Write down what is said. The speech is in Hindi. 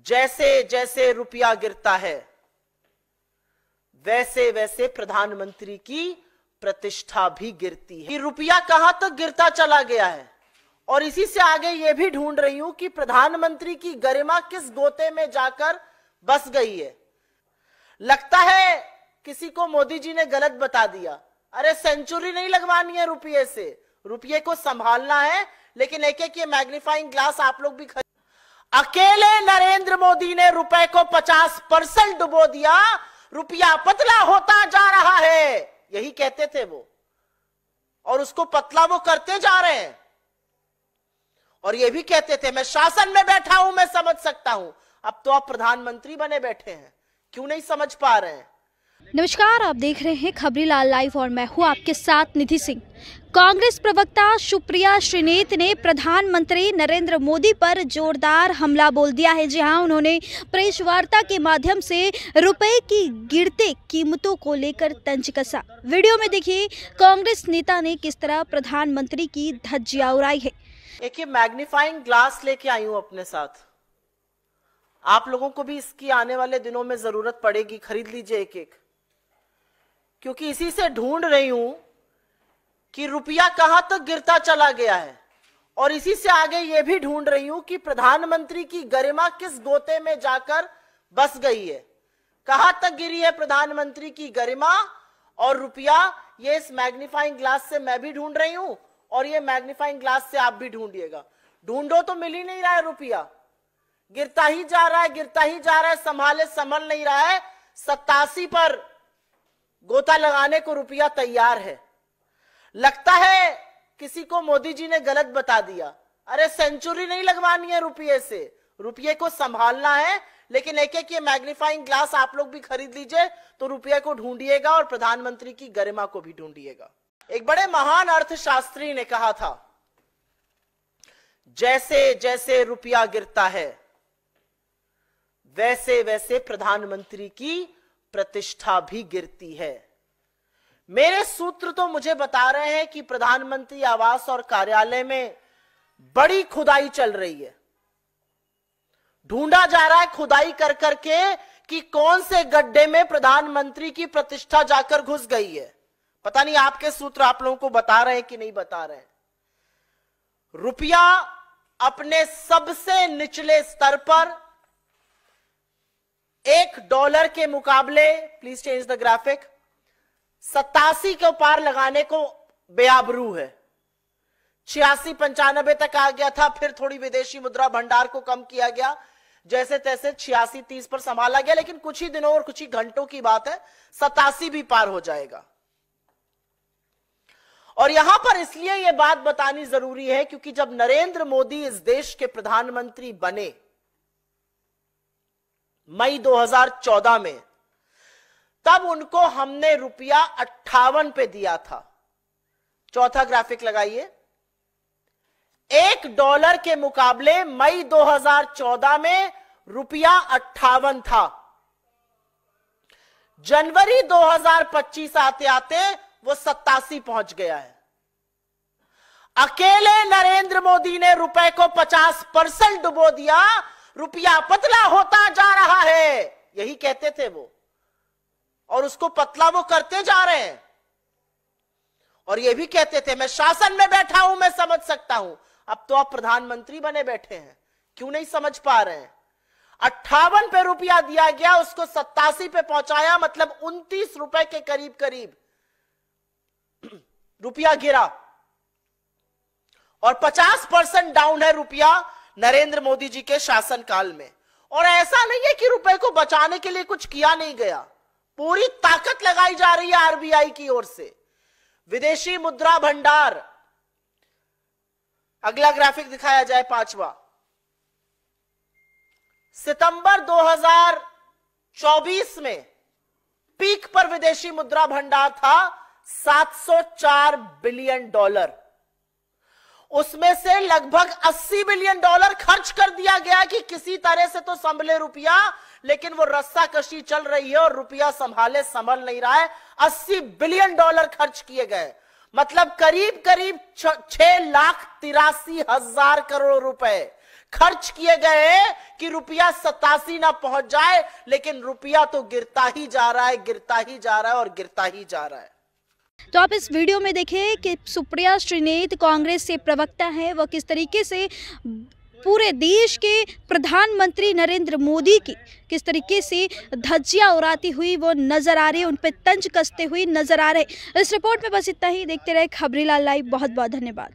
जैसे जैसे रुपया गिरता है वैसे वैसे प्रधानमंत्री की प्रतिष्ठा भी गिरती है। रुपया कहां तक गिरता चला गया है और इसी से आगे यह भी ढूंढ रही हूं कि प्रधानमंत्री की गरिमा किस गोते में जाकर बस गई है। लगता है किसी को मोदी जी ने गलत बता दिया। अरे सेंचुरी नहीं लगवानी है रुपये से, रुपये को संभालना है, लेकिन एक एक ये मैग्नीफाइंग ग्लास आप लोग भी अकेले नरेंद्र मोदी ने रुपए को 50% डुबो दिया, रुपया पतला होता जा रहा है, यही कहते थे वो, और उसको पतला वो करते जा रहे हैं। और ये भी कहते थे मैं शासन में बैठा हूं, मैं समझ सकता हूं। अब तो आप प्रधानमंत्री बने बैठे हैं, क्यों नहीं समझ पा रहे हैं? नमस्कार, आप देख रहे हैं खबरीलाल लाइव और मैं हूं आपके साथ निधि सिंह। कांग्रेस प्रवक्ता सुप्रिया श्रीनेत ने प्रधानमंत्री नरेंद्र मोदी पर जोरदार हमला बोल दिया है। जी हां, उन्होंने प्रेस वार्ता के माध्यम से रुपए की गिरते कीमतों को लेकर तंज कसा। वीडियो में देखिए कांग्रेस नेता ने किस तरह प्रधानमंत्री की धज्जियां उड़ाई है। एक ये मैग्नीफाइंग ग्लास लेके आई हूं अपने साथ, आप लोगों को भी इसकी आने वाले दिनों में जरूरत पड़ेगी, खरीद लीजिए एक एक, क्योंकि इसी से ढूंढ रही हूं कि रुपया कहां तक गिरता चला गया है और इसी से आगे यह भी ढूंढ रही हूं कि प्रधानमंत्री की गरिमा किस गोते में जाकर बस गई है। कहां तक गिरी है प्रधानमंत्री की गरिमा और रुपया, ये इस मैग्नीफाइंग ग्लास से मैं भी ढूंढ रही हूं और ये मैग्नीफाइंग ग्लास से आप भी ढूंढिएगा। ढूंढो तो मिल ही नहीं रहा है, रुपया गिरता ही जा रहा है, गिरता ही जा रहा है, संभाले संभल नहीं रहा है। 87 पर गोता लगाने को रुपया तैयार है। लगता है किसी को मोदी जी ने गलत बता दिया। अरे सेंचुरी नहीं लगवानी है रुपये से, रुपये को संभालना है, लेकिन एक एक ये मैग्नीफाइंग ग्लास आप लोग भी खरीद लीजिए तो रुपये को ढूंढिएगा और प्रधानमंत्री की गरिमा को भी ढूंढिएगा। एक बड़े महान अर्थशास्त्री ने कहा था, जैसे जैसे रुपया गिरता है वैसे वैसे प्रधानमंत्री की प्रतिष्ठा भी गिरती है। मेरे सूत्र तो मुझे बता रहे हैं कि प्रधानमंत्री आवास और कार्यालय में बड़ी खुदाई चल रही है। ढूंढा जा रहा है खुदाई कर करके कि कौन से गड्ढे में प्रधानमंत्री की प्रतिष्ठा जाकर घुस गई है। पता नहीं आपके सूत्र आप लोगों को बता रहे हैं कि नहीं बता रहे हैं। रुपया अपने सबसे निचले स्तर पर $1 के मुकाबले, प्लीज चेंज द ग्राफिक, 87 के पार लगाने को बेआबरू है। 86-95 तक आ गया था, फिर थोड़ी विदेशी मुद्रा भंडार को कम किया गया, जैसे तैसे 86-30 पर संभाला गया, लेकिन कुछ ही दिनों और कुछ ही घंटों की बात है, 87 भी पार हो जाएगा। और यहां पर इसलिए यह बात बतानी जरूरी है क्योंकि जब नरेंद्र मोदी इस देश के प्रधानमंत्री बने मई 2014 में, तब उनको हमने रुपया 58 पे दिया था। चौथा ग्राफिक लगाइए। $1 के मुकाबले मई 2014 में रुपया 58 था। जनवरी 2025 आते आते वो 87 पहुंच गया है। अकेले नरेंद्र मोदी ने रुपए को 50% डुबो दिया, रुपया पतला होता जा रहा है, यही कहते थे वो, और उसको पतला वो करते जा रहे हैं। और ये भी कहते थे मैं शासन में बैठा हूं, मैं समझ सकता हूं। अब तो आप प्रधानमंत्री बने बैठे हैं, क्यों नहीं समझ पा रहे हैं? 58 पे रुपया दिया गया, उसको 87 पे पहुंचाया, मतलब 29 रुपए के करीब करीब रुपया गिरा और 50% डाउन है रुपया नरेंद्र मोदी जी के शासनकाल में। और ऐसा नहीं है कि रुपए को बचाने के लिए कुछ किया नहीं गया, पूरी ताकत लगाई जा रही है आरबीआई की ओर से। विदेशी मुद्रा भंडार, अगला ग्राफिक दिखाया जाए, 5वां। सितंबर 2024 में पीक पर विदेशी मुद्रा भंडार था $704 बिलियन। उसमें से लगभग $80 बिलियन खर्च कर दिया गया कि किसी तरह से तो संभले रुपया, लेकिन वो रस्साकशी चल रही है और रुपया संभाले संभल नहीं रहा है। $80 बिलियन खर्च किए गए, मतलब करीब करीब 6,83,000 करोड़ रुपए, खर्च किए गए कि रुपया 87 ना पहुंच जाए, लेकिन रुपया तो गिरता ही जा रहा है, गिरता ही जा रहा है और गिरता ही जा रहा है। तो आप इस वीडियो में देखिए कि सुप्रिया श्रीनेत कांग्रेस से प्रवक्ता हैं, वह किस तरीके से पूरे देश के प्रधानमंत्री नरेंद्र मोदी की किस तरीके से धज्जियां उड़ाती हुई वो नजर आ रही है, उन पे तंज कसते हुई नजर आ रहे। इस रिपोर्ट में बस इतना ही। देखते रहे खबरीलाल लाइव। बहुत बहुत धन्यवाद।